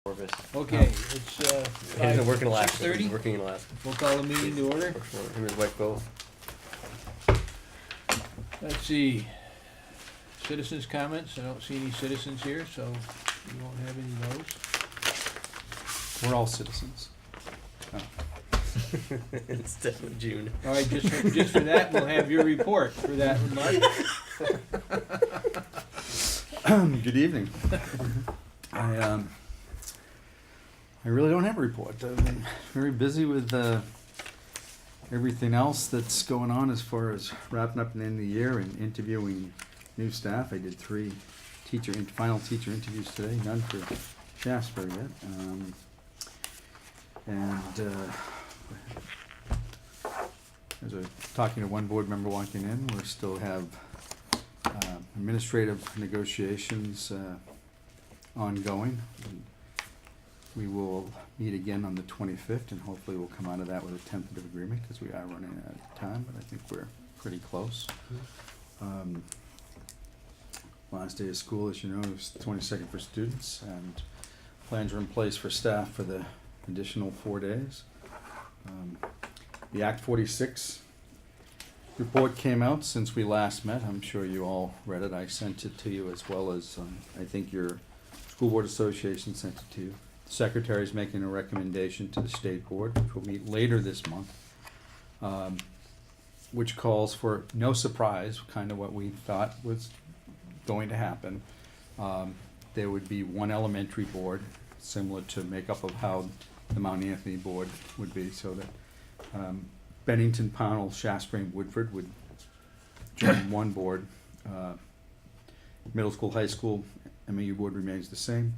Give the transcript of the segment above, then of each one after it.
Corvus. Okay, it's He doesn't work in Alaska. 6:30. He's working in Alaska. We'll call the meeting to order. Works for him and his wife both. Let's see. Citizens' comments. I don't see any citizens here, so we won't have any of those. We're all citizens. It's definitely June. All right, just for that, we'll have your report for that remark. Good evening. I really don't have a report. I've been very busy with everything else that's going on as far as wrapping up the end of the year and interviewing new staff. I did 3 final teacher interviews today, none for Shaftsbury yet. As I was talking to one board member walking in, we still have administrative negotiations ongoing. We will meet again on the 25th, and hopefully we'll come out of that with a tentative agreement, because we are running out of time, but I think we're pretty close. Last day of school, as you know, is the 22nd for students, and plans are in place for staff for the additional 4 days. The Act 46 report came out since we last met. I'm sure you all read it. I sent it to you, as well as I think your School Board Association sent it to you. The Secretary is making a recommendation to the State Board, which will meet later this month, which calls for, no surprise, kind of what we thought was going to happen. There would be one elementary board, similar to makeup of how the Mount Anthony board would be, so that Bennington, Pownell, Shaftsbury, and Woodford would join one board. Middle school, high school, MAU board remains the same.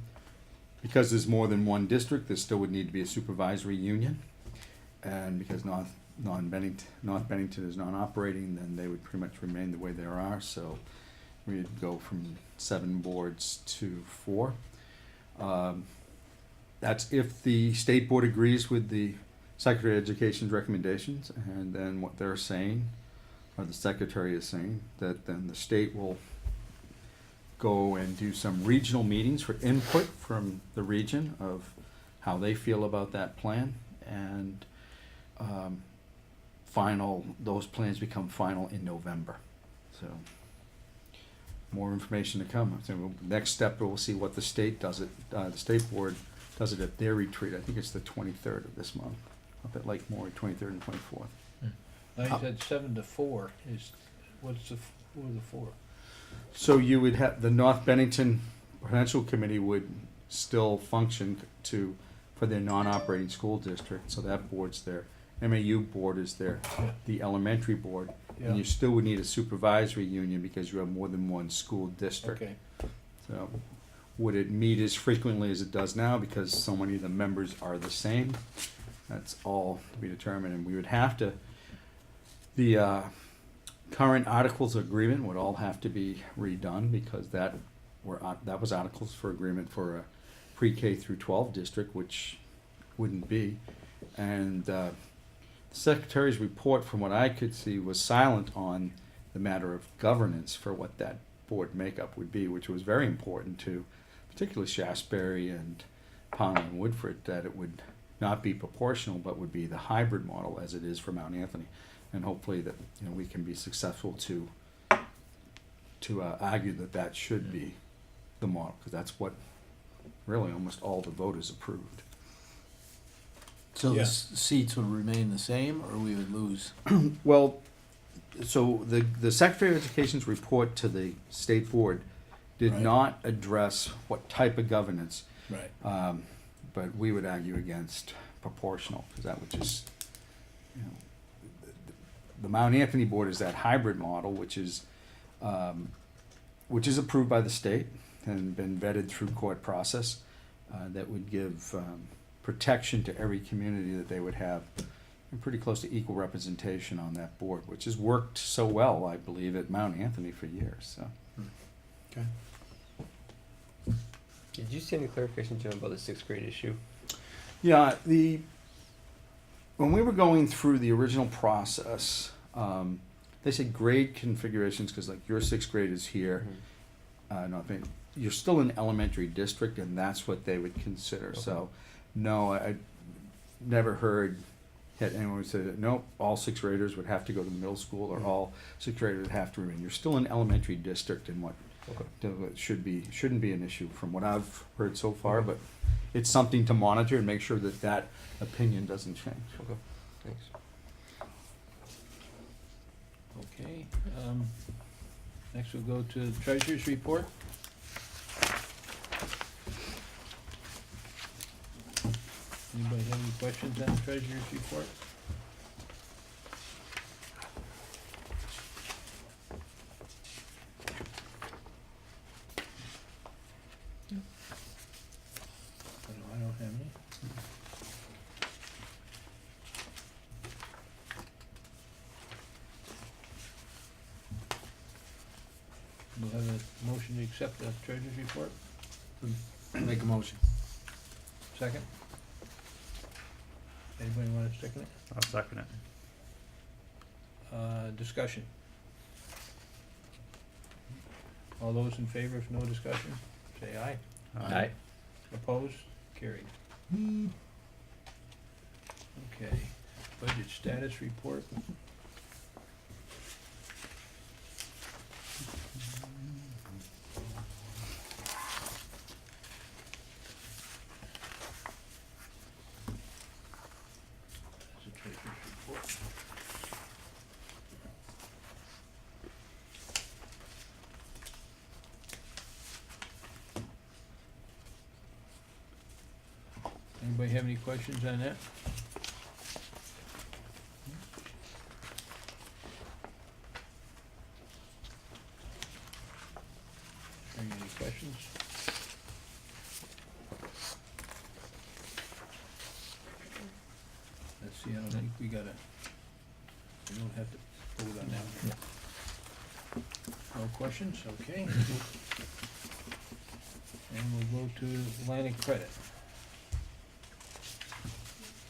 Because there's more than one district, there still would need to be a supervisory union. And because North Bennington is non-operating, then they would pretty much remain the way they are. So we'd go from 7 boards to 4. That's if the State Board agrees with the Secretary of Education's recommendations, and then what they're saying, or the Secretary is saying, that then the state will go and do some regional meetings for input from the region of how they feel about that plan, and those plans become final in November. So more information to come. So next step, we'll see what the state does. The State Board does it at their retreat. I think it's the 23rd of this month, up at Lake Maury, 23rd and 24th. Now you said 7 to 4. Who are the 4? So you would have, the North Bennington Prudential Committee would still function for their non-operating school district, so that board's there. MAU board is there, the elementary board, and you still would need a supervisory union because you have more than one school district. Okay. So would it meet as frequently as it does now because so many of the members are the same? That's all to be determined, and we would have to, the current articles of agreement would all have to be redone, because that was articles for agreement for a pre-K through 12 district, which wouldn't be. And the Secretary's report, from what I could see, was silent on the matter of governance for what that board makeup would be, which was very important to particularly Shaftsbury and Pownell and Woodford, that it would not be proportional but would be the hybrid model as it is for Mount Anthony. And hopefully that we can be successful to argue that should be the model, because that's what really almost all the voters approved. So the seats would remain the same, or we would lose? Well, so the Secretary of Education's report to the State Board did not address what type of governance. Right. But we would argue against proportional, because that would just, the Mount Anthony Board is that hybrid model, which is approved by the state and been vetted through court process, that would give protection to every community, that they would have pretty close to equal representation on that board, which has worked so well, I believe, at Mount Anthony for years. So. Okay. Did you see any clarification, John, about the 6th grade issue? Yeah, when we were going through the original process, they said grade configurations, because like your 6th grade is here, you're still an elementary district, and that's what they would consider. So, no, I never had anyone say, nope, all sixth graders would have to go to the middle school, or all sixth graders would have to remain. You're still an elementary district, and what shouldn't be an issue from what I've heard so far, but it's something to monitor and make sure that that opinion doesn't change. Okay, thanks. Okay, next we'll go to the treasurer's report. Anybody have any questions on the treasurer's report? I don't have any. We'll have a motion to accept the treasurer's report. Make a motion. Second? Anybody want to second it? I'll second it. Discussion. All those in favor, if no discussion, say aye. Aye. Opposed? Carried. Okay, budget status report. That's the treasurer's report. Anybody have any questions on that? Any questions? Let's see, I don't think we don't have to vote on that one. No questions, okay. And we'll go to line of credit.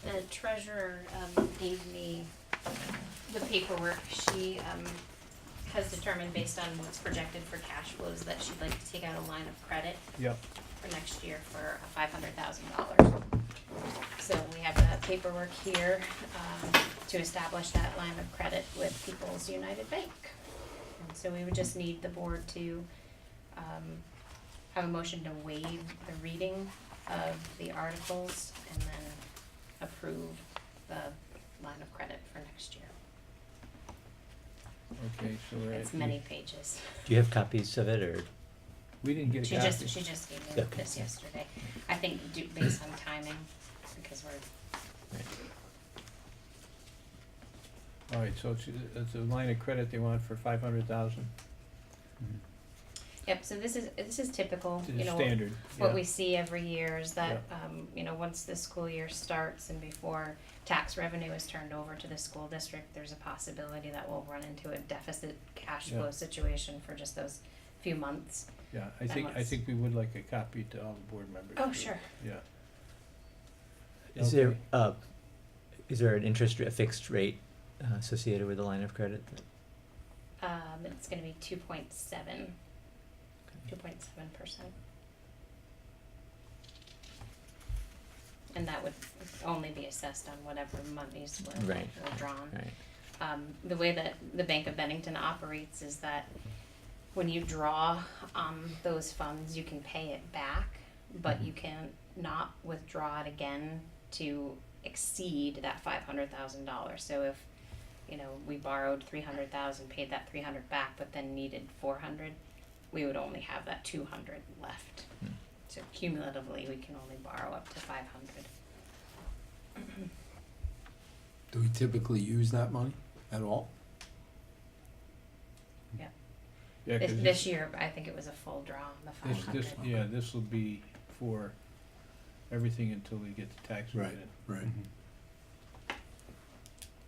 The treasurer gave me the paperwork. She has determined, based on what's projected for cash flows, that she'd like to take out a line of credit Yep. for next year for $500,000. So we have the paperwork here to establish that line of credit with People's United Bank. And so we would just need the board to have a motion to waive the reading of the articles and then approve the line of credit for next year. Okay, so we're at. It's many pages. Do you have copies of it, or? We didn't get a She copy. just gave me Okay. this yesterday. I think based on timing, because we're, All right, so it's a line of credit they want for 500,000. yep, so this is typical, It's you know, standard, what yeah. we see every year is that, you know, once the school year starts and before tax revenue is turned over to the school district, there's a possibility that we'll run into a deficit cash Yeah. flow situation for just those few months. Yeah, I think we would like a copy to all the board members. Oh, sure. Yeah. Is Okay. there an interest rate, a fixed rate associated with the line of credit? It's gonna be 2.7%. And that would only be assessed on whatever monies were Right. drawn. Right. The way that the Bank of Bennington operates is that when you draw those funds, you can pay it back, but you can not withdraw it again to exceed that $500,000. So if, you know, we borrowed 300,000, paid that 300 back, but then needed 400, we would only have that 200 left. Hmm. So cumulatively, we can only borrow up to 500. Do we typically use that money at all? Yeah, 'cause This year, I think it was a full draw, the 500. this will be for everything until we get the tax Right. credit. Right.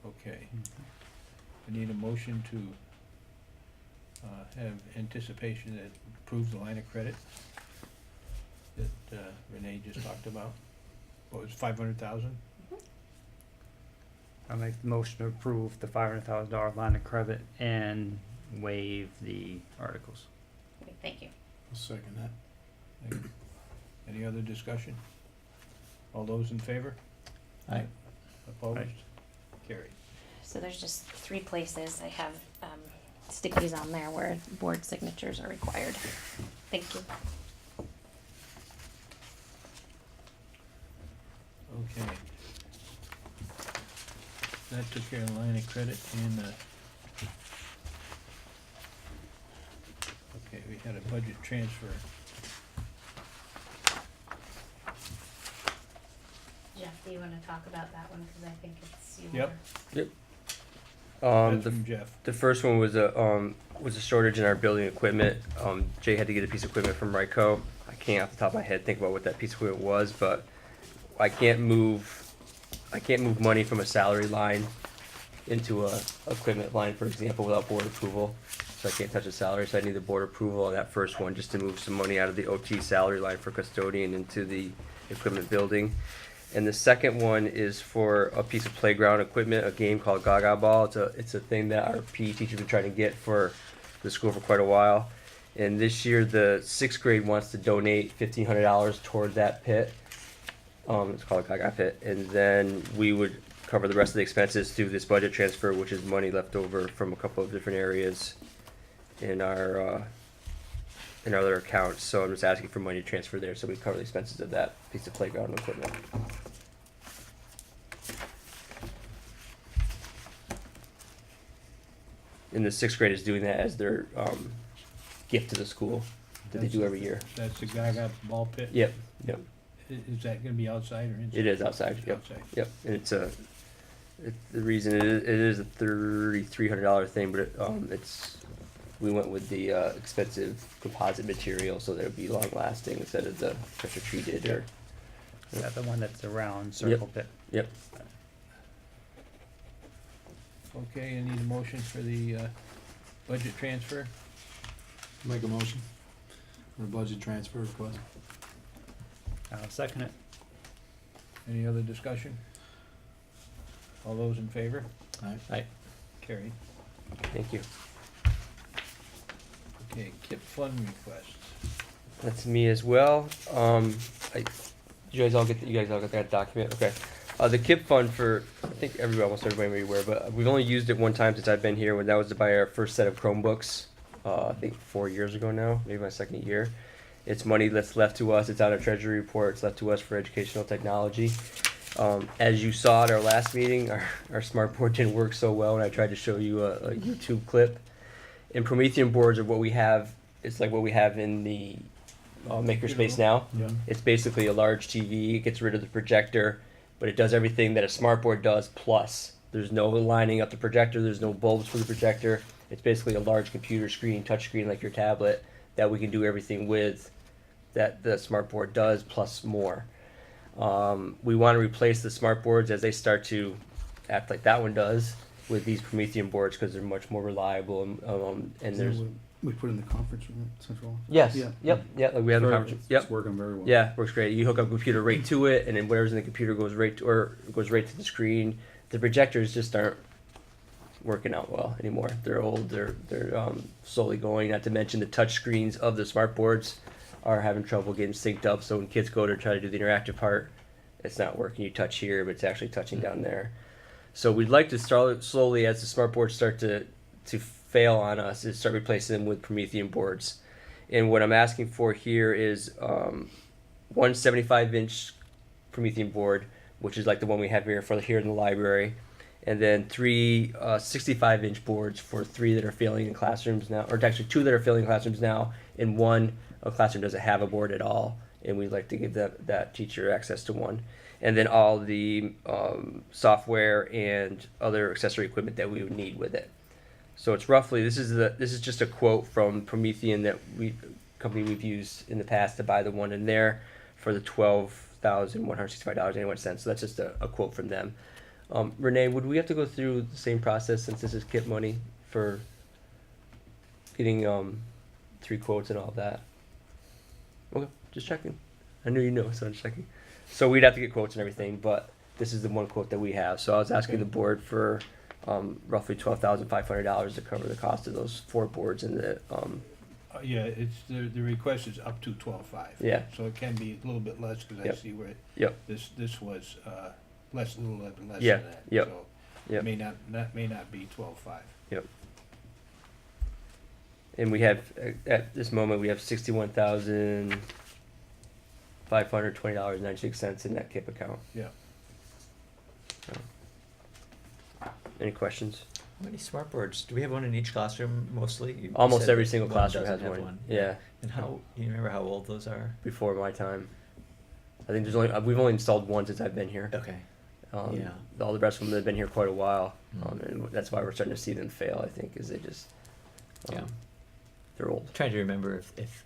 Okay. I need a motion to have anticipation that approves the line of credit that Renee just talked about. What was 500,000? I'll make the motion to approve the $500,000 line of credit and waive the articles. Thank you. I'll second that. Any other discussion? All those in favor? Aye. Opposed? Aye. Carried. So there's just 3 places I have stickies on there where board signatures are required. Thank you. Okay. That took care of the line of credit and, okay, we had a budget transfer. Jeff, do you wanna talk about that one, cause I think it's your. Yep. Um, That's the, from Jeff. the first one was a shortage in our building equipment. Jay had to get a piece of equipment from Ryco. I can't off the top of my head think about what that piece of equipment was, but I can't move money from a salary line into a equipment line, for example, without board approval. So I can't touch a salary, so I need the board approval on that first one, just to move some money out of the OT salary line for custodian into the equipment building. And the second one is for a piece of playground equipment, a game called Gaga Ball. It's a thing that our PE teacher's been trying to get for the school for quite a while. And this year, the 6th grade wants to donate $1,500 toward that pit. It's called a Gaga Pit. And then we would cover the rest of the expenses through this budget transfer, which is money left over from a couple of different areas in our other accounts. So I'm just asking for money to transfer there, so we cover the expenses of that piece of playground equipment. And the 6th grade is doing that as their gift to the school that they do every year. That's the Gaga ball pit? Yep. Is that gonna be outside or inside? It is outside. Yep. Outside. Yep. And the reason it is a $3,300 thing, but we went with the expensive composite material so that it would be long lasting instead of the pressure treated or. Is that the one that's a round circle pit? Yep. Okay, I need a motion for the budget transfer. Make a motion for a budget transfer request. I'll second it. Any other discussion? All those in favor? Aye. Carried. Thank you. Okay, KIP fund request. That's me as well. You guys all get that document? Okay. The KIP fund I think almost everybody may be aware, but we've only used it one time since I've been here, when that was to buy our first set of Chromebooks, I think 4 years ago now, maybe my 2nd year. It's money that's left to us. It's on our treasury report. It's left to us for educational technology. As you saw at our last meeting, our smart board didn't work so well, and I tried to show you a YouTube clip. And Promethean boards are what we have. It's like what we have in the makerspace now. Yeah. It's basically a large TV. It gets rid of the projector, but it does everything that a smart board does, plus. There's no lining up the projector. There's no bulbs for the projector. It's basically a large computer screen, touch screen like your tablet, that we can do everything with that the smart board does, plus more. We want to replace the smart boards as they start to act like that one does with these Promethean boards, because they're much more reliable and there's We put in the conference room at Central. yes, Yeah. yep, like we have a conference. It's Yep. working very well. Yeah, works great. You hook up a computer right to it, and then whatever's in the computer goes right to the screen. The projectors just aren't working out well anymore. They're old. They're slowly going. Not to mention the touch screens of the smart boards are having trouble getting synced up. So when kids go to try to do the interactive part, it's not working. You touch here, but it's actually touching down there. So we'd like to start slowly, as the smart boards start to fail on us, is start replacing them with Promethean boards. And what I'm asking for here is one 75-inch Promethean board, which is like the one we have here in the library, and then three 65-inch boards for 3 that are failing in classrooms now, or actually 2 that are failing in classrooms now, and a classroom doesn't have a board at all, and we'd like to give that teacher access to one. And then all the software and other accessory equipment that we would need with it. So it's roughly, this is just a quote from Promethean, that company we've used in the past to buy the one in there for the $12,165.81. So that's just a quote from them. Renee, would we have to go through the same process, since this is KIP money, for getting 3 quotes and all of that? Okay, just checking. I knew you know, so I'm just checking. So we'd have to get quotes and everything, but this is the one quote that we have. So I was asking the board for roughly $12,500 to cover the cost of those 4 boards and the Yeah, it's, the request is up to 12.5. Yeah. So it can be a little bit less, cause I Yep. see where Yep. this was, less, a little bit less Yeah, than that. yep, So yep. may not be 12.5. And we have, at this moment, we have $61,520.96 in that KIP account. Yeah. So. Any questions? How many smart boards? Do we have one in each classroom mostly? You Almost said every that single one classroom doesn't has have one. Yeah, And how, do you remember how old those are? before my time. I think we've only installed one since I've been here. Okay. Yeah. All the rest of them have been here quite a while, Mm. and that's why we're starting to see them fail. I think is they just, Yeah. they're old. Trying to remember if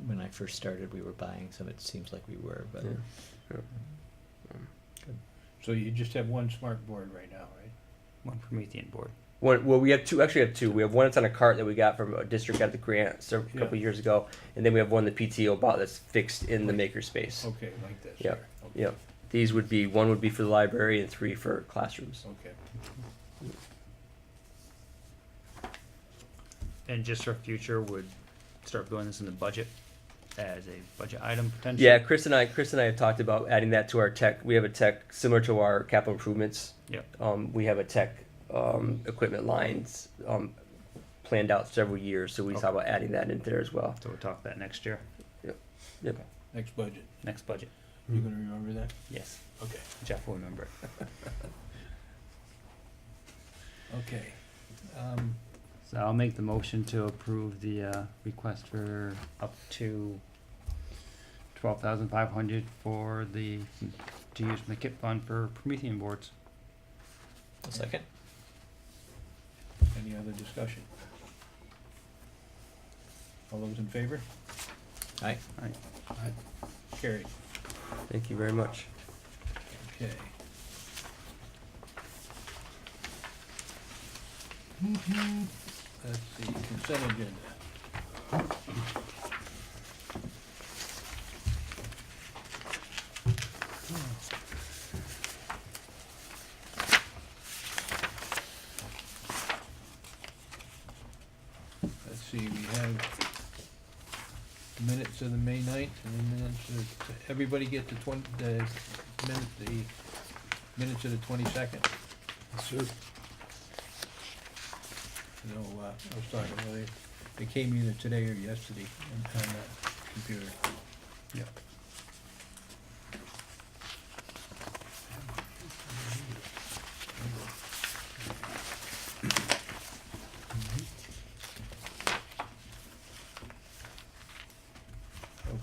when I first started we were buying some. It seems like we were, but Yeah. Yeah. So you just have one smart board right now, right? One Promethean board. Well, we have two. Actually, we have two. We have one that's on a cart that we got from a district at the grant a couple Yeah. years ago, and then we have one the PTO bought that's fixed in the makerspace. Okay, like this. Yep, here. Okay. Yep. These would be one would be for the library and three for classrooms. Okay. And just for future, would start doing this in the budget as a budget item potentially? Yeah, Chris and I have talked about adding that to our tech. We have a tech similar to our capital improvements. Yep. We have a tech equipment lines planned out several years, so we Okay. thought about adding that in there as well. So we'll talk that next year, Yep. Next budget. next budget. You gonna remember that? Yes, Okay. Jeff will remember it. Okay. So I'll make the motion to approve the request for up to 12,500 for to use from the KIP fund for Promethean boards. a second. Any other discussion? All those in favor? Aye. Carried. Thank you very much. Okay. Let's see, consent agenda. Let's see, we have minutes of the May 9th and the minutes of, everybody get the minutes of the 22nd? Sure. No, I was talking about they came either today or yesterday on the computer. Yep.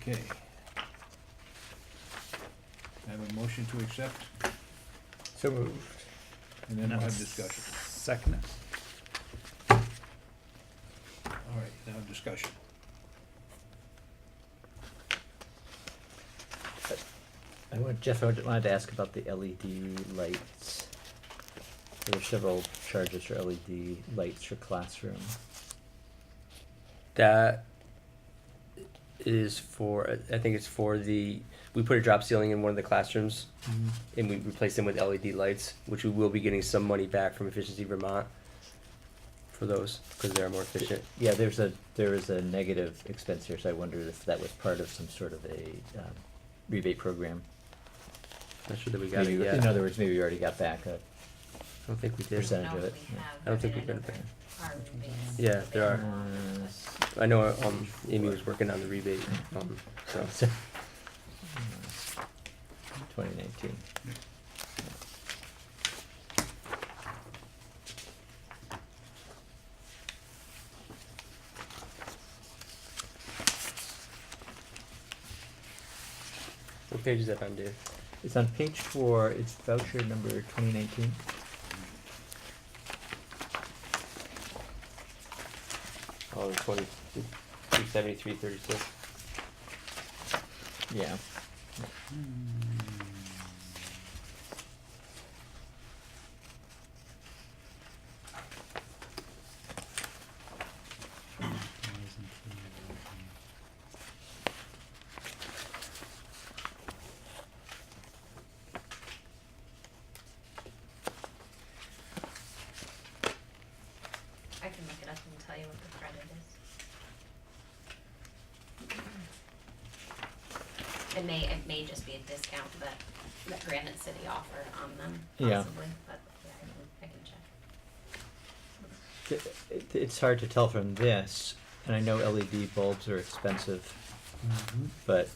Okay. I have a motion to accept, So moved. and then we'll have discussion. Second it. All right, now discussion. Jeff, I wanted to ask about the LED lights. There are several charges for LED lights for classroom. That is for, I think it's for we put a drop ceiling in one of the classrooms and we replaced them with LED lights, which we will be getting some money back from Efficiency Vermont for those, because they are more efficient. Yeah, there is a negative expense here, so I wondered if that was part of some sort of a rebate program. Not sure that we got it Maybe, yet. in other words, maybe we already got back a I don't think we did. percentage No, of it. we have. I don't think we and I know got it. there are rebates. Yeah, there are. Uh, I know Amy was working on the rebate, so. 2019. What page is that on, Dave? It's on page 4. It's voucher number 2019. Oh, 273.36. Yeah. I can look it up and tell you what the credit is. It may just be a discount that Granite City offered on them, Yeah. possibly, but yeah, I can check. It's hard to tell from this, and I know LED bulbs are expensive, but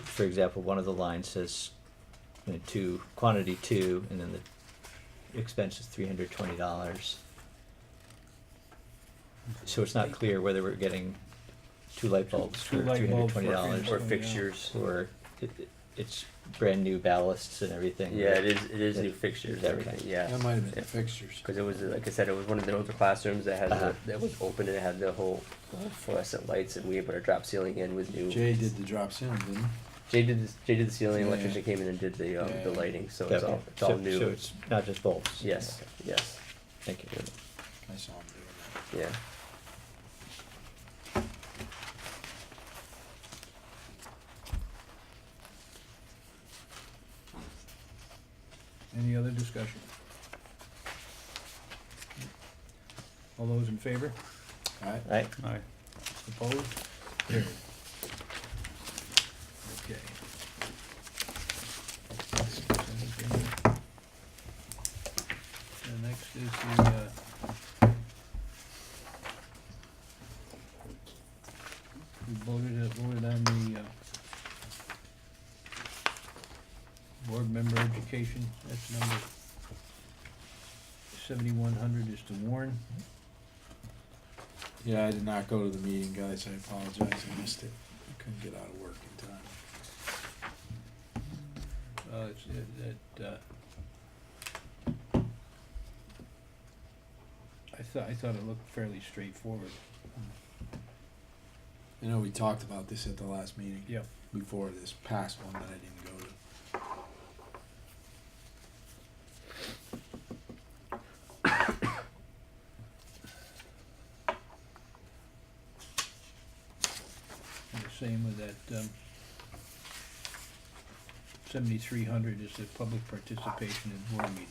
for example, one of the lines says, quantity 2, and then the expense is $320. So it's not clear whether we're getting 2 light bulbs Two for light bulbs for $320 Or $320. fixtures. or it's brand new ballasts and everything. Yeah, but- it is new Yeah. fixtures, Okay. everything, yeah. That might have been Yeah. the fixtures. Because it was, like I said, it was one of the older classrooms that had Uh-huh. that was open and it had the whole fluorescent lights, and we put our drop ceiling in with new. Jay did the drop ceiling, didn't he? Jay did the ceiling. Yeah. Electrician came in and did the Yeah. lighting, so Okay. it's all new. So it's not just bulbs. Yes, Okay. yes, Thank you. I saw him doing that. yeah. Any other discussion? All those in favor? Alright, Right? Aye. Opposed? Carried. Okay. The next is we voted on the board member education, that's number 7100 is to warn. yeah, I did not go to the meeting, guys, I apologize, I missed it. I couldn't get out of work in time. I thought it looked fairly straightforward. I know we talked about this at the last meeting. Yep. Before this past one that I didn't go to. And the same with that, 7300 is the public participation in board meetings.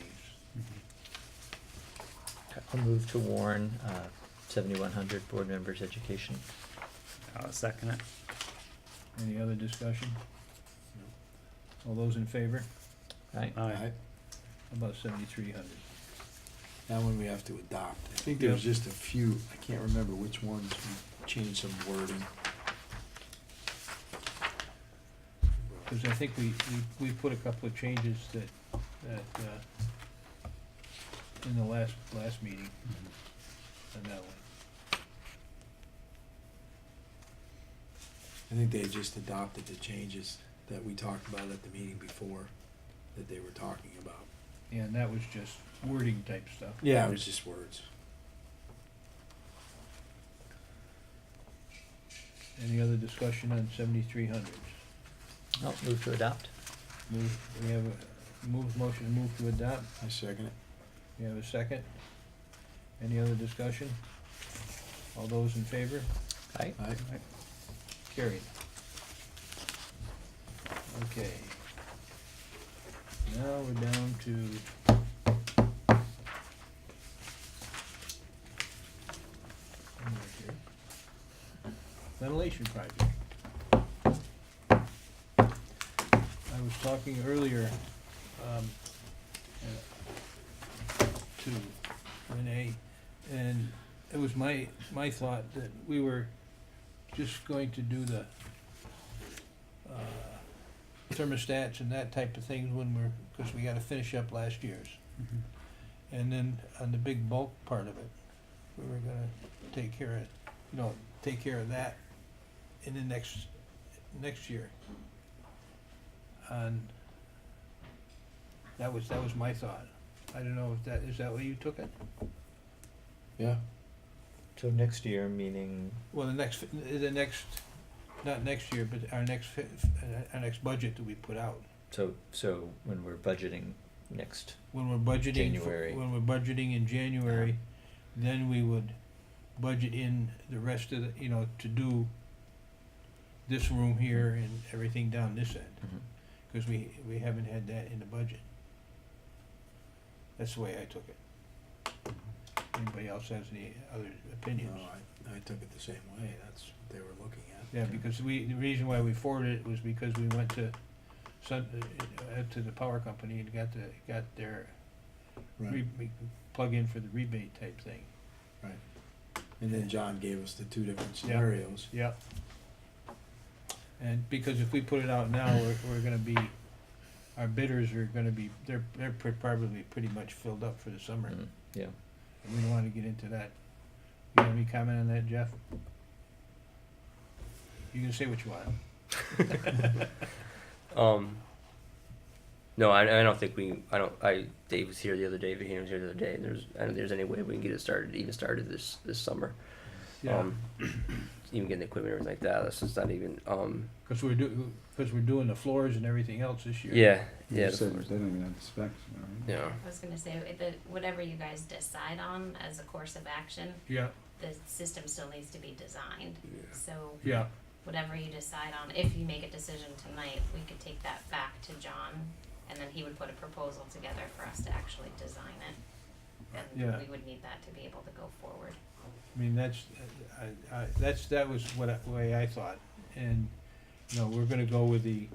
I'll move to warn 7100 board members' education. I'll second it. Any other discussion? All those in favor? Right? Aye. Alright, How about 7300? that one we have to adopt. I think there was Yep. just a few, I can't remember which ones we changed some wording. Because I think we put a couple of changes that, in the last meeting, on that one. I think they just adopted the changes that we talked about at the meeting before, that they were talking about. And that was just wording type stuff. Yeah, it was just words. Any other discussion on 7300? I'll move to adopt. We have a motion to move to adopt. I second it. We have a second. Any other discussion? All those in favor? Right? Aye. Carried. Okay. Now we're down to ventilation project. I was talking earlier, to Renee, and it was my thought that we were just going to do the thermostats and that type of things when because we gotta finish up last year's. And then on the big bulk part of it, we were gonna take care of that in the next year. And that was my thought. I don't know if is that way you took it? Yeah. So next year, meaning, Well, not next year, but our next budget that we put out. so when we're budgeting next, When we're budgeting, January. when we're budgeting in January, then we would budget in the rest of the, to do this room here and everything down this end, because we haven't had that in the budget. That's the way I took it. anybody else has any other opinions. No, I took it the same way, that's what they were looking at. Yeah, because the reason why we forwarded it was because we went to to the power company and got their Right, plug in for the rebate type thing. and then John gave us the two different scenarios. Yep. And because if we put it out now, we're gonna be, our bidders are gonna be, they're probably pretty much filled up for the summer. Yeah. And we don't wanna get into that. You have any comment on that, Jeff? You can say what you want. No, I don't think Dave was here the other day, Vahan was here the other day, and I don't think there's any way we can get it started this summer. Yeah, Even getting the equipment and everything like that, that's just not even, cause we're doing the floors and everything else this year. yeah, You yeah. said they don't even have the specs, right? Yeah, I was gonna say, whatever you guys decide on as a course of action, Yeah, the system still needs to be designed. So yeah, whatever you decide on, if you make a decision tonight, we could take that back to John, and then he would put a proposal together for us to actually design it. Yeah. And we would need that to be able to go forward. I mean, that was way I thought, and, you know, we're gonna go with the,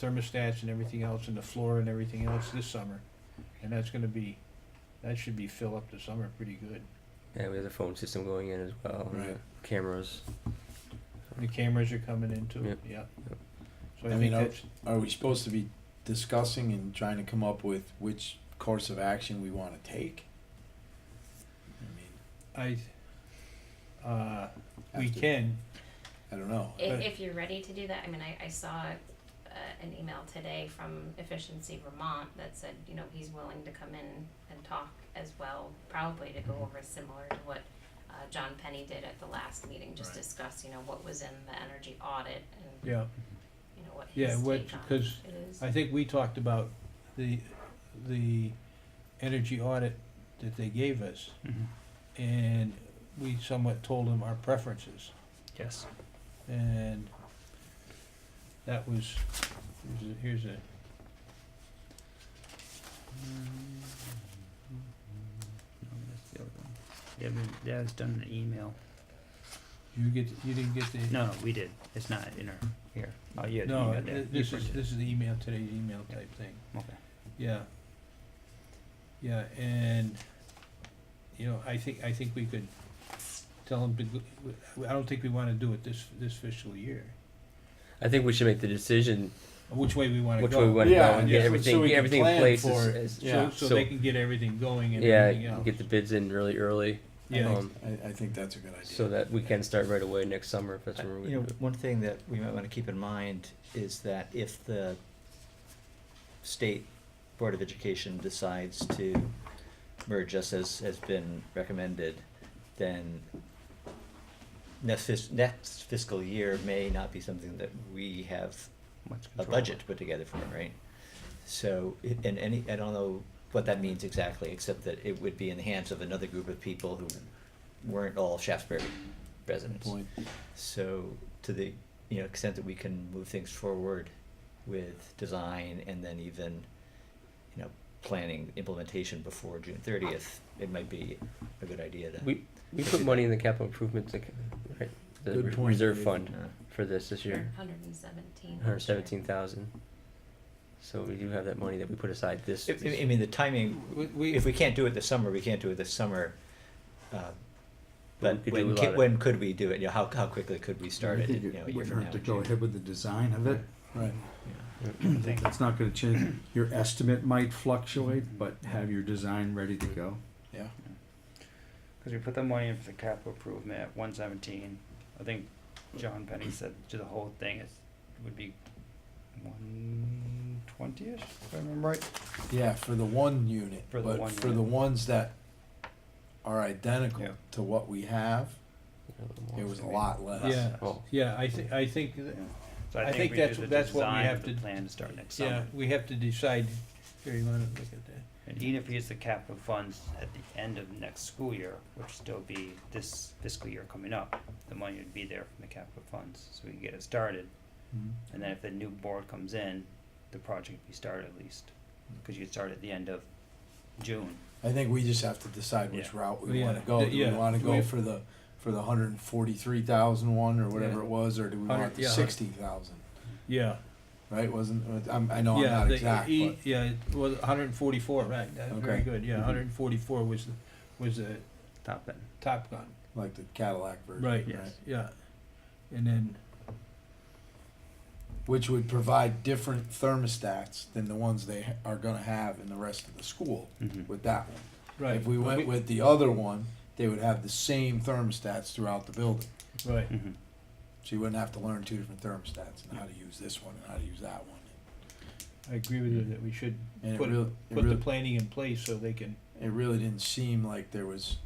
thermostats and everything else, and the floor and everything else this summer, and that should be fill up the summer pretty good. yeah, we have the phone system going in as well, and the Right. cameras. The cameras are coming in too, Yep. yeah. Yep. So I I mean, think that's, Are we supposed to be discussing and trying to come up with which course of action we wanna take? I mean, we after- can, I don't know. If, But- if you're ready to do that, I mean, I saw an email today from Efficiency Vermont that said, you know, he's willing to come in and talk as well, probably to go over similar to what John Penny did at the last meeting, just Right. discuss, you know, what was in the energy audit and, yeah, you know, what Yeah, his what- take on 'cause it is. I think we talked about the energy audit that they gave us, and we somewhat told them our preferences. Yes. And that was, here's a, No, that's the other one. Yeah, that was done in an email. you didn't get the, No, we did. It's not in our, here. Oh, yeah, the no, email there. You this printed it. is the email, today's email type thing, Okay. yeah. Yeah, and, you know, I think we could tell them to, I don't think we wanna do it this fiscal year, I think we should make the decision which way we wanna go. which way we want to Yeah, go and yeah, get so everything, we get can everything in plan place. for it. As, Yeah. So they can get everything going and yeah, everything else. get the bids in really early. Yeah. I think that's a good idea. So that we can start right away next summer if that's what we're You going know, to do. one thing that we might wanna keep in mind is that if the state Board of Education decides to merge us as has been recommended, then next fiscal year may not be something that we have Much a control. budget to put together for, right? So, I don't know what that means exactly, except that it would be in the hands of another group of people who weren't all Shaftsbury Good residents. point. So, to the, you know, extent that we can move things forward with design and then even, you know, planning implementation before June 30th, it might be a good idea to. We to put do money that. in the capital improvements, right? The Good point, reserve Dave. fund Uh, for this year, 117. 117,000. So we do have that money that we put aside this. I mean, the timing, if we can't do it this summer, we can't do it this summer. But We could do a lot of- when could we do it? You know, how quickly could we start I it, think you know, a year would from now? hurt to in go June? ahead with the design of it. Right. Yeah. That's not gonna change, your estimate might fluctuate, but have your design ready to go. Yeah. Because we put the money in for the capital improvement at 117. I think John Penny said to the whole thing would be 120ish, if I remember right. Yeah, for the one unit, For the but one for unit. the ones that are identical Yeah. to what we have, it was a lot less. Yeah, Oh. yeah, I think, So I think we that's- do the that's what we design have of the to- plan to start next yeah, summer. we have to decide, here, you wanna look at that? And even if we use the capital funds at the end of next school year, which will still be this fiscal year coming up, the money would be there from the capital funds, so we can get it started. Mm-hmm. And then if the new board comes in, the project would be started at least, because you'd start at the end of June. I think we just have to decide which Yeah. route we Yeah. wanna go. Do we Yeah. wanna go We- for the 143,000 one or whatever Yeah. it was, or do we want the Yeah. 60,000? Yeah. Right, I know I'm Yeah, not the exact, but, yeah, it was 144, right, that's very Okay. good, yeah, Mhm. 144 was the Top end. Top Gun, like the Cadillac version, right, Yes. yeah. And then, which would provide different thermostats than the ones they are gonna have in the rest of the school Mhm. with that one. right. If we but went with the other one, they would have the same thermostats throughout the building. Right, Mhm. So you wouldn't have to learn two different thermostats and how to use this one and how to use that one. I agree with you that we should And put, it really, put the planning in place so they can, it really didn't seem like there was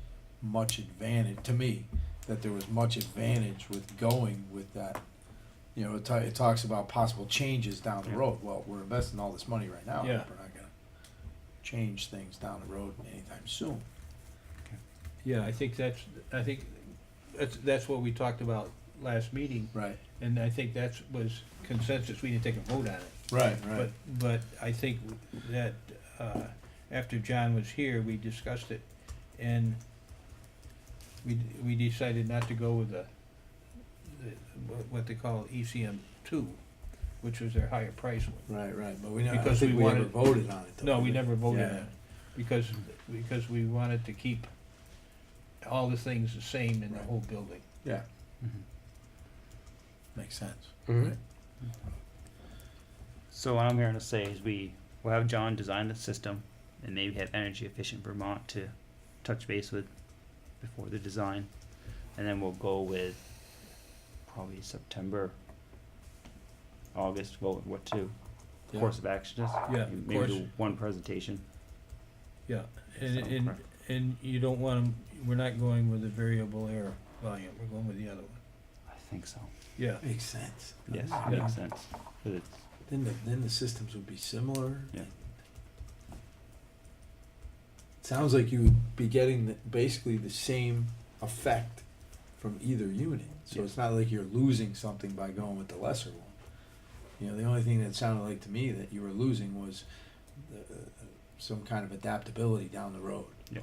much advantage, to me, that there was much advantage with going with that. You know, it talks about possible changes down the Yeah. road. Well, we're investing all this money right now. Yeah. We're not gonna change things down the road anytime soon. yeah, I think that's what we talked about last meeting, Right. and I think that's was consensus, we didn't take a vote on it. Right, But I think that, after John was here, we discussed it, and we decided not to go with the what they call ECM two, which was their higher price one. Right, but I don't Because think we we ever wanted- voted on it though. No, we never voted on Yeah. it, because we wanted to keep all the things the same in the Right. whole building. Yeah, Mhm. makes sense. Mhm. Right. So what I'm hearing to say is we'll have John design the system and maybe have Energy Efficient Vermont to touch base with before the design. And then we'll go with probably September, August, vote what to Yeah. course of action is. Yeah, Maybe course. do one presentation. Yeah, and, So, and, right. and you don't want 'em- we're not going with the variable air volume, we're going with the other one. I think so. Yeah, Makes sense. Yes, Yeah. makes sense. 'Cause it's, Then the systems would be similar. Yeah. Sounds like you would be getting basically the same effect from either unit. So it's not like you're losing something by going with the lesser one. You know, the only thing that sounded like to me that you were losing was some kind of adaptability down the road. Yeah.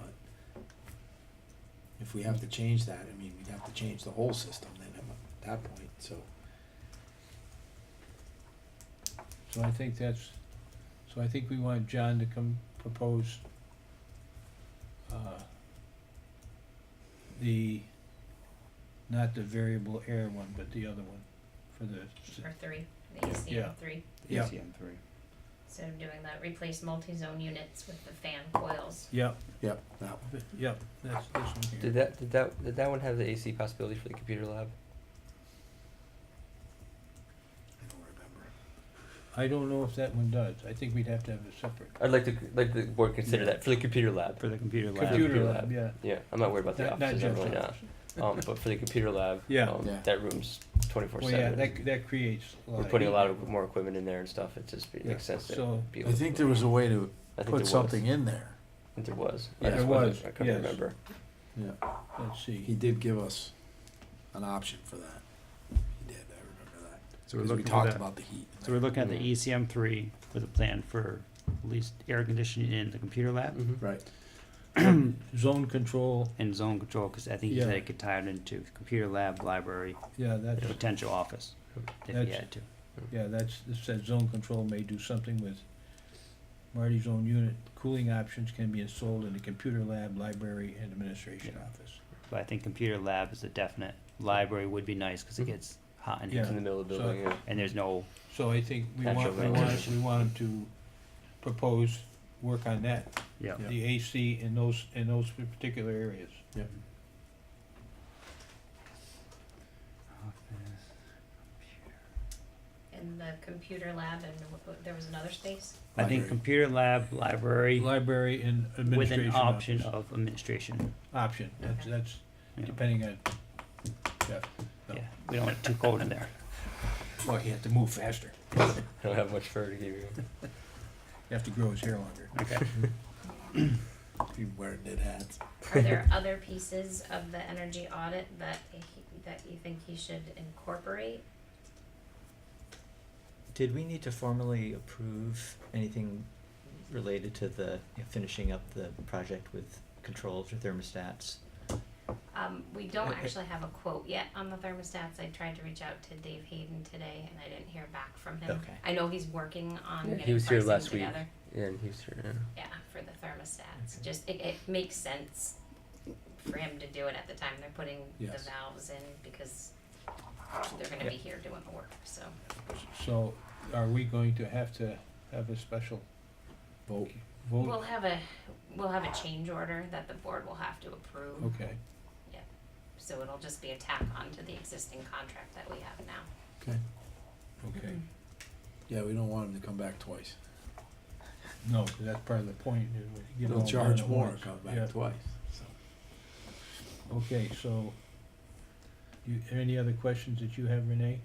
But if we have to change that, I mean, we'd have to change the whole system then at that point, so. so I think we want John to come propose, not the variable air one, but the other one, for the, Or three, the Yeah. ECM three. Yeah. ECM3. So doing the replace multi-zone units with the fan coils. yep, Yep, that one. yep, that's this one here. Did that one have the AC possibility for the computer lab? I don't remember. I don't know if that one does, I think we'd have to have a separate. I'd like the board consider Yeah. that for the computer lab. For the computer lab. Computer computer lab, lab. yeah. Yeah, I'm not worried about the Not offices. I'm Jeff's really not. office. But for the computer lab, Yeah. Yeah. that room's 24/7. Well, yeah, that creates a lot We're of putting a heat. lot of more equipment in there and stuff. It just Yeah, makes sense to so- be able I to think there was a way to I think put there something was. in there. I think there was. Yeah, That's there what was, I couldn't yes. remember. Yeah. Let's see. He did give us an option for that. He did, I remember that. So we're Because we looking for talked that. about the heat. So we're looking at the Mhm. ECM3 with a plan for at least air conditioning in the computer lab Mm-hmm. Right. Zone control, and zone control, because I think you Yeah. said it could tie it into computer lab, library, yeah, that's, potential office, if you That's- had to. yeah, this says zone control may do something with Marty's own unit. Cooling options can be installed in the computer lab, library, and administration Yeah. office. But I think computer lab is a definite. Library would be nice, because it Mhm. gets hot in Yeah. It's here, in the middle of the So- building. Yeah. and there's no, So I think Natural ventilation. we want him to propose, work on that, yeah. the AC in those particular areas. Yep. In the computer lab and there was another space? I think Library. computer lab, library, Library and with administration an option office. of administration. Option, Okay. that's you know. depending on, yeah. No. Yeah, we don't want it too cold in there. Well, you have to move faster. I don't have much fur to give you. You have to grow his hair longer. Okay. Be wearing knit hats. Are there other pieces of the energy audit that you think he should incorporate? Did we need to formally approve anything related to the, finishing up the project with controls or thermostats? We don't actually have a quote yet on the thermostats. I tried to reach out to Dave Hayden today and I didn't hear back from him. Okay. I know he's working on Yeah, getting he was here pricing last week. together. Yeah, and he was here. Yeah. Yeah, for the thermostats. Just, it makes sense for him to do it at the time they're putting Yes. the valves in because they're gonna be here doing the work, so. So are we going to have a special Vote. vote? We'll have a change order that the board will have to approve. Okay, So it'll just be a tack on to the existing contract that we have now. Okay. okay. Yeah, we don't want them to come back twice. No, 'cause that's part of the point, is when you get They'll all done charge at more, once. come Yeah. back twice, so. Okay, so, any other questions that you have, Renee?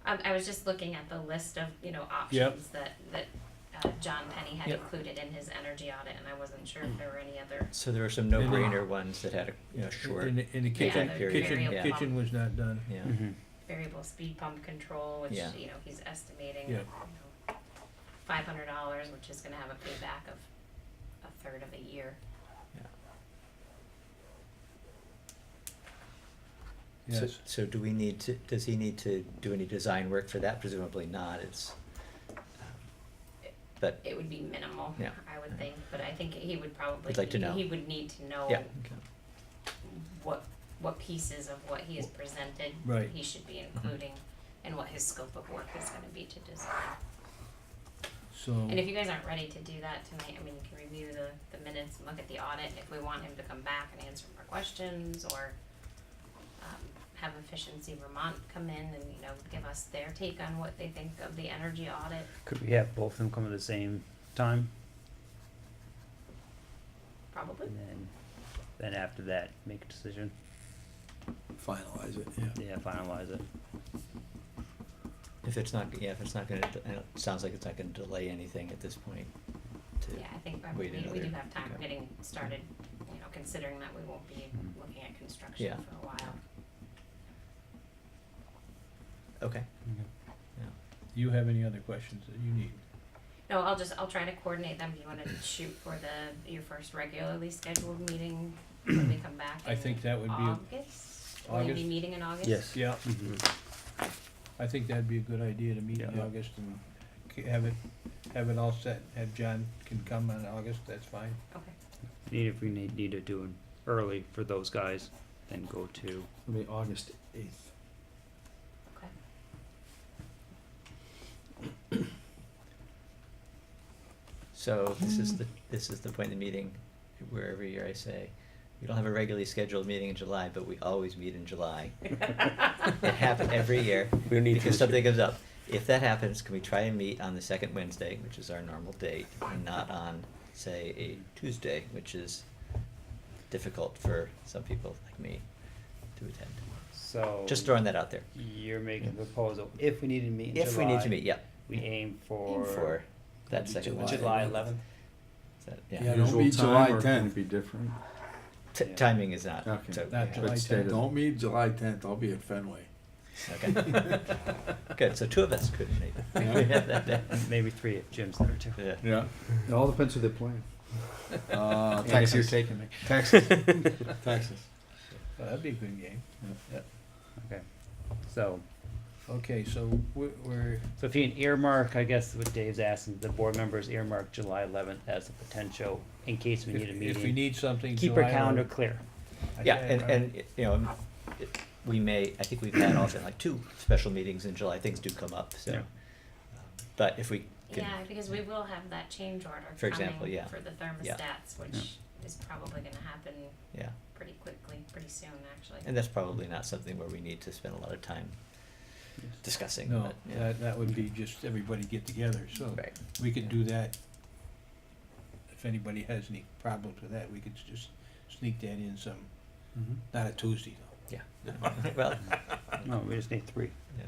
I was just looking at the list of, options that John Penny had Yep. included in his energy audit, and I wasn't sure if there were any other. So there were some no-brainer ones that had a, short, In the kitchen, the kitchen, variable kitchen was not done. yeah. Mhm. Variable speed pump control, which, Yeah. He's estimating, Yeah. $500, which is gonna have a payback of a third of a year. Yes, So do we need to, does he need to do any design work for that? Presumably not, it's, but, It would be minimal, Yeah. I would think, but I think he would probably, We'd like to know. he would need to know yeah, okay. what pieces of what he has presented Right. he should be including and what his scope of work is gonna be to design. so, And if you guys aren't ready to do that tonight, I mean, you can review the minutes and look at the audit, if we want him to come back and answer more questions, or have Efficiency Vermont come in and, give us their take on what they think of the energy audit, Could we have both of them come at the same time, probably. and then after that, make a decision? Finalize it, yeah. Yeah, finalize it. If it's not gonna, it sounds like it's not gonna delay anything at this point to, Yeah, I think wait we another- do have time okay. getting started, considering that we won't be Mhm. looking at construction Yeah. for a while. okay, you have any other questions that you need? No, I'll try to coordinate them. Do you wanna shoot for your first regularly scheduled meeting when we come back I in think that would be August? Will you be August? meeting in August? Yes. Yeah, Mhm. I think that'd be a good idea to meet in Yeah. August and have it all set, have John can come in August, that's fine. Okay. If we need to do it early for those guys, then go to, It'll be August 8th. so this is the point in the meeting where every year I say, we don't have a regularly scheduled meeting in July, but we always meet in July. It happens every year, We don't need because to. something comes up. If that happens, can we try and meet on the second Wednesday, which is our normal date, and not on, say, a Tuesday, which is difficult for some people like me to attend? so. Just throwing that out there. You're making a proposal, if we need to meet in July. If we need to meet, yeah, We aim for for that Maybe second July Wednesday. July 11th. 11th. Is that- Yeah, yeah. don't Usual meet time, July or can 10th. it be different? Yeah. Timing is not, Okay. so, Not yeah. July But stay 10th. to- Don't meet July 10th, I'll be at Fenway. Okay. Good, so two of us could meet. Yeah. That day. Maybe 3 if Jim's there too. Yeah. Yeah. It all depends who they're playing. Texas. Texas. You're taking me. Texas. Texas. Well, that'd be a good game. Okay. So, Okay, so we're, so if you can earmark, I guess what Dave's asking, the board members earmark July 11th as a potential, in case we need a meeting. if we need something. Keep our July calendar 11th. clear. Yeah, and, we may, I think we've had often like 2 special meetings in July, things do come up, so. Yeah. But if we can, Yeah, because we will have that change order For example, coming yeah. for the Yeah. thermostats, which is probably gonna happen yeah, pretty quickly, pretty soon, actually. and that's probably not something where we need to spend a lot of time discussing, No, but, yeah. that would be just everybody get together, so Right, we could do that. If anybody has any problems with that, we could just sneak that in some, not a Tuesday though. yeah. Well, No, we just need 3. yeah.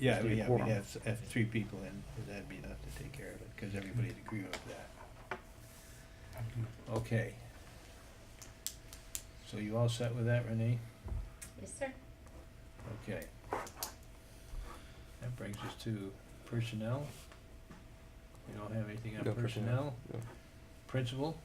Yeah, Just need a we'd quorum. have 3 people in, that'd be enough to take care of it, cause everybody'd agree with that. Okay. So you all set with that, Renee? Yes, sir. Okay. That brings us to personnel. We don't have anything on No personnel. no. Principal,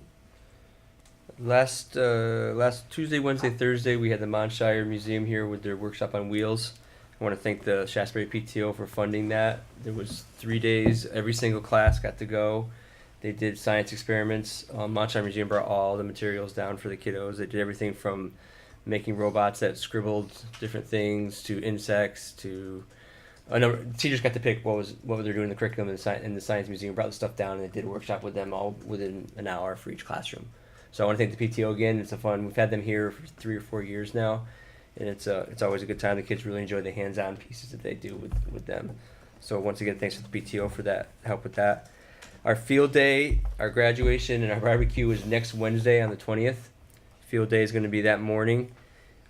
Last Tuesday, Wednesday, Thursday, we had the Monshire Museum here with their workshop on wheels. I want to thank the Shaftsbury PTO for funding that. There was 3 days. Every single class got to go. They did science experiments. Monshire Museum brought all the materials down for the kiddos. They did everything from making robots that scribbled different things to insects to teachers got to pick what they're doing in the curriculum in the science museum. Brought the stuff down and they did a workshop with them all within an hour for each classroom. So I want to thank the PTO again. It's a fun. We've had them here for 3 or 4 years now, and it's always a good time. The kids really enjoy the hands-on pieces that they do with them. So once again, thanks to the PTO for that help with that. Our field day, our graduation, and our barbecue is next Wednesday on the 20th. Field day is going to be that morning,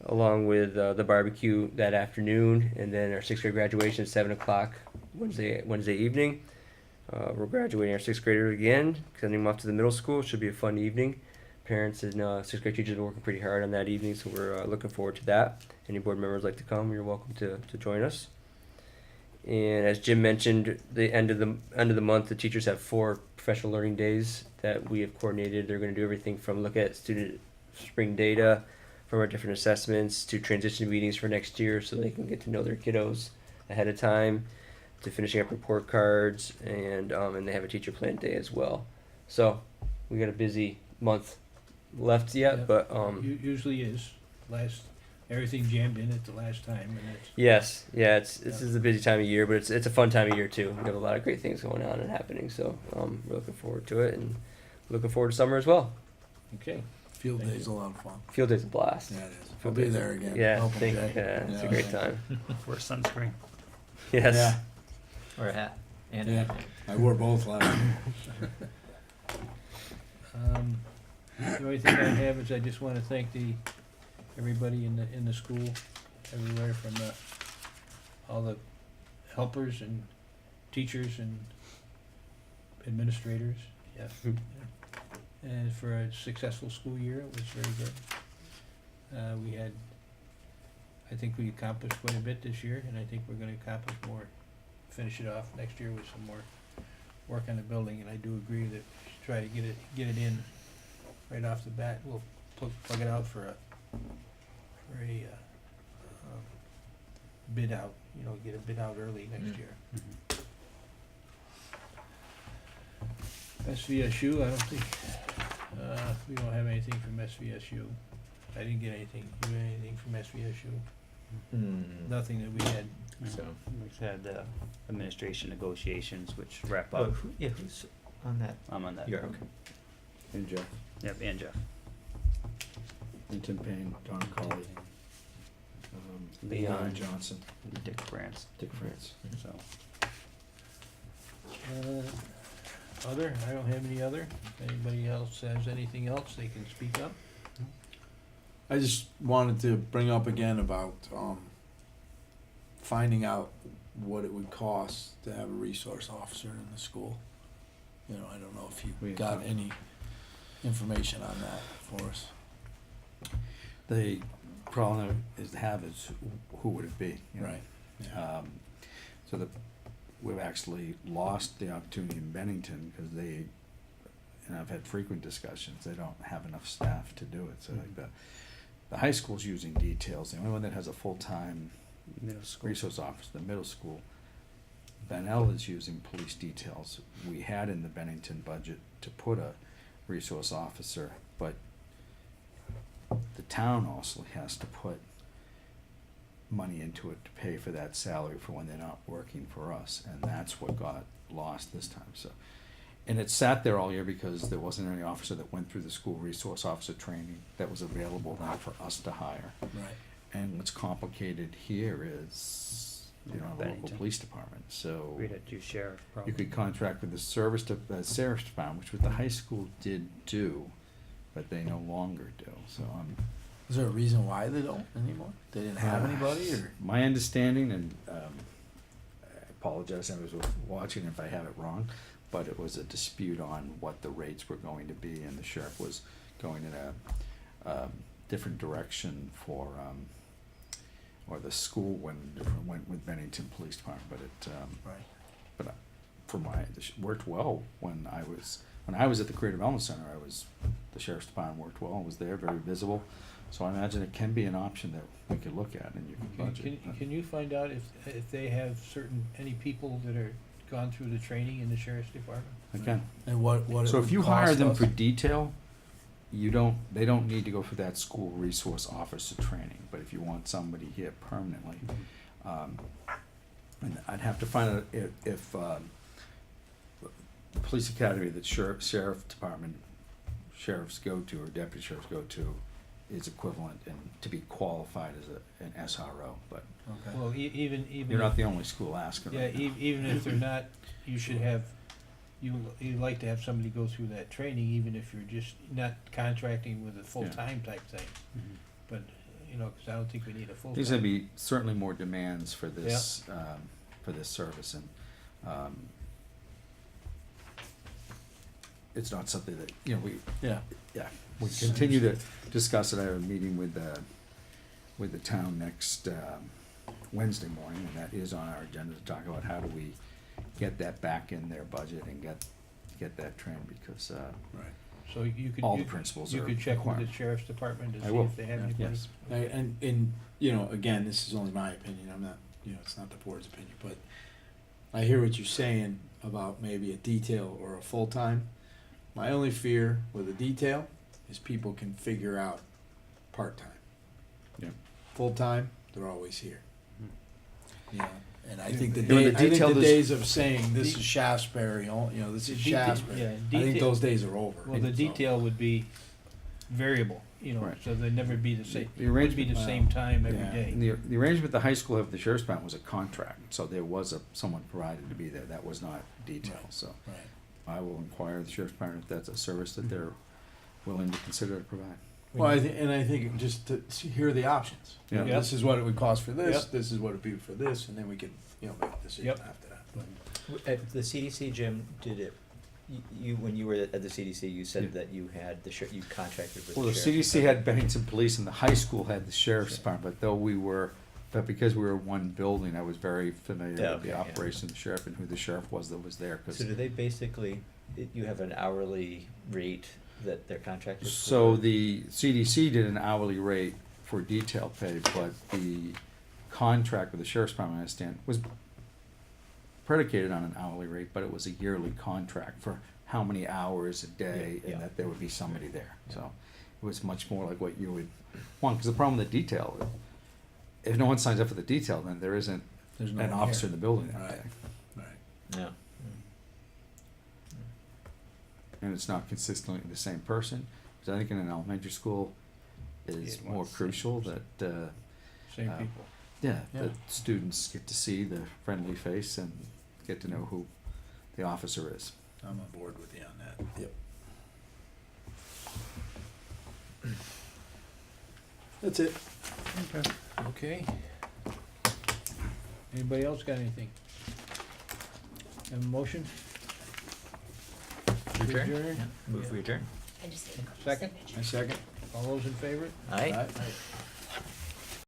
along with the barbecue that afternoon, and then our 6th grade graduation is 7 o'clock Wednesday evening. We're graduating our 6th grader again, sending them off to the middle school. It should be a fun evening. Parents and 6th grade teachers are working pretty hard on that evening, so we're looking forward to that. Any board members like to come, you're welcome to join us. And as Jim mentioned, the end of the month, the teachers have 4 professional learning days that we have coordinated. They're going to do everything from look at student spring data from our different assessments to transition meetings for next year, so they can get to know their kiddos ahead of time, to finishing up report cards, and they have a teacher plan day as well. So we got a busy month left yet, Yeah. but usually is everything jammed in at the last time, and it's. yes, this is a busy time of year, but it's a fun time of year too. We have a lot of great things going on and happening, so we're looking forward to it and looking forward to summer as well. Okay. Field Thank day's a lot of fun. Field day's a blast. Yeah, it is. I'll Field be days- there again. Yeah, Help 'em, Jay. it's a Yeah. great time. For sunscreen. Yes. Yeah, Or a hat. And yeah. I wore both last year. The only thing I have is I just wanna thank everybody in the school, everywhere from all the helpers and teachers and administrators, yeah. And for a successful school year, it was very good. I think we accomplished quite a bit this year, and I think we're gonna accomplish more, finish it off next year with some more work on the building, and I do agree that we should try to get it in right off the bat. We'll plug it out for a bid out, get a bid out early next year. SVSU, I don't think, we don't have anything from SVSU. I didn't get anything. You got anything from SVSU? Nothing that we had. So, We've had administration negotiations, which wrap oh, up. who's on that? I'm on that. You're okay. And Jeff, Yep, and Jeff. and Tim Payne, Don Colley, Leon. Leon Johnson, and Dick Brantz. Dick France. So Other? I don't have any other. If anybody else has anything else, they can speak up. I just wanted to bring up again about finding out what it would cost to have a resource officer in the school. I don't know if We you got have- any information on that for us. The problem is who would it be? you know? Right. Yeah. So we've actually lost the opportunity in Bennington because and I've had frequent discussions, they don't have enough staff to do it. So like the high school's using details. The only one that has a full-time middle school. resource officer, the middle school. Van L is using police details. We had in the Bennington budget to put a resource officer, but the town also has to put money into it to pay for that salary for when they're not working for us, and that's what got lost this time. So, and it sat there all year because there wasn't any officer that went through the school resource officer training that was available now for us to hire. Right. And what's complicated here is, the local Bennington. police department, so We'd have to do sheriff you probably. could contract with the sheriff's department, which what the high school did do, but they no longer do, so Is there a reason why they don't anymore? They didn't have anybody, or? my understanding, and I apologize, I was watching if I have it wrong, but it was a dispute on what the rates were going to be, and the sheriff was going in a different direction for, or the school went with Bennington Police Department, but Right. but worked well when I was at the Creative Wellness Center. The Sheriff's Department worked well and was there, very visible. So I imagine it can be an option that we could look at and you can budget. Can you find out if they have any people that are gone through the training in the sheriff's department? I can. And what it So if would you hire cost them us? for detail, they don't need to go through that school resource officer training. But if you want somebody here permanently, and I'd have to find out if the police academy that sheriff department sheriffs go to or deputy sheriffs go to is equivalent and to be qualified as an SRO. But Okay. Well, even. you're not the only school asking. Yeah, right now. even if they're not, you should have, you'd like to have somebody go through that training, even if you're just not contracting with a full-time type thing. Mhm. But, cause I don't think we need a full-time. There's gonna be certainly more demands for this service, and it's not something that Yeah. we continue to discuss it. I have a meeting with the town next Wednesday morning, and that is on our agenda to talk about how do we get that back in their budget and get that trained, because Right. So you could. all you the could- principals You are could check with the required. sheriff's department to I see will. if they have Yeah. anybody. Yes. And again, this is only my opinion, I'm not, it's not the board's opinion, but I hear what you're saying about maybe a detail or a full-time. My only fear with a detail is people can figure out part-time. Yep. Full-time, they're always here. Hmm. And I think You know, the detail is- days of saying, this is Shaftsbury, this The is detail- Shaftsbury, yeah, I think detail- those days are over. Well, the So- detail would be variable, Right. so they'd never be the same, The it would be arrangement, the same time every yeah. day. and the arrangement with the high school of the sheriff's department was a contract, so there was someone provided to be there. That was not detail. Right. So Right. I will inquire of the sheriff's department if that's a service that they're willing to consider to provide. Well, I think just to hear the options. Yeah. Yep. This is what it would cost for this, Yep. this is what it'd be for this, and then we can, make a decision Yep. after that. At the CDC, Jim, did it, you, when you were at the CDC, you said Yeah. that you had you contracted with Well, the the sheriff. CDC had Bennington Police and the high school had the sheriff's department, but because we were one building, I was very familiar Yeah, with the okay, yeah. operation of the sheriff and who the sheriff was that was there. 'Cause So do they basically, you have an hourly rate that they're contracted for? So the CDC did an hourly rate for detail pay, but the contract with the sheriff's department, I understand, was predicated on an hourly rate, but it was a yearly contract for how many hours a day, Yeah, yeah. and that there would be somebody there. So it was much more like what you would want, because the problem with the detail, if no one signs up for the detail, then there isn't There's no an one officer here. in the building that Right. day. Right. Yeah. And it's not consistently the same person, because I think in an elementary school is You'd more want the same crucial person. that, Same uh, people. yeah, Yeah. that students get to see the friendly face and get to know who the officer is. I'm on board with you on that. Yep. That's it. Okay. Anybody else got anything? Have a motion? Adjourn? Adjourn? Yeah. Move we adjourn. I just need a couple Second? signatures. A second. All those in favor? Aye. Aye.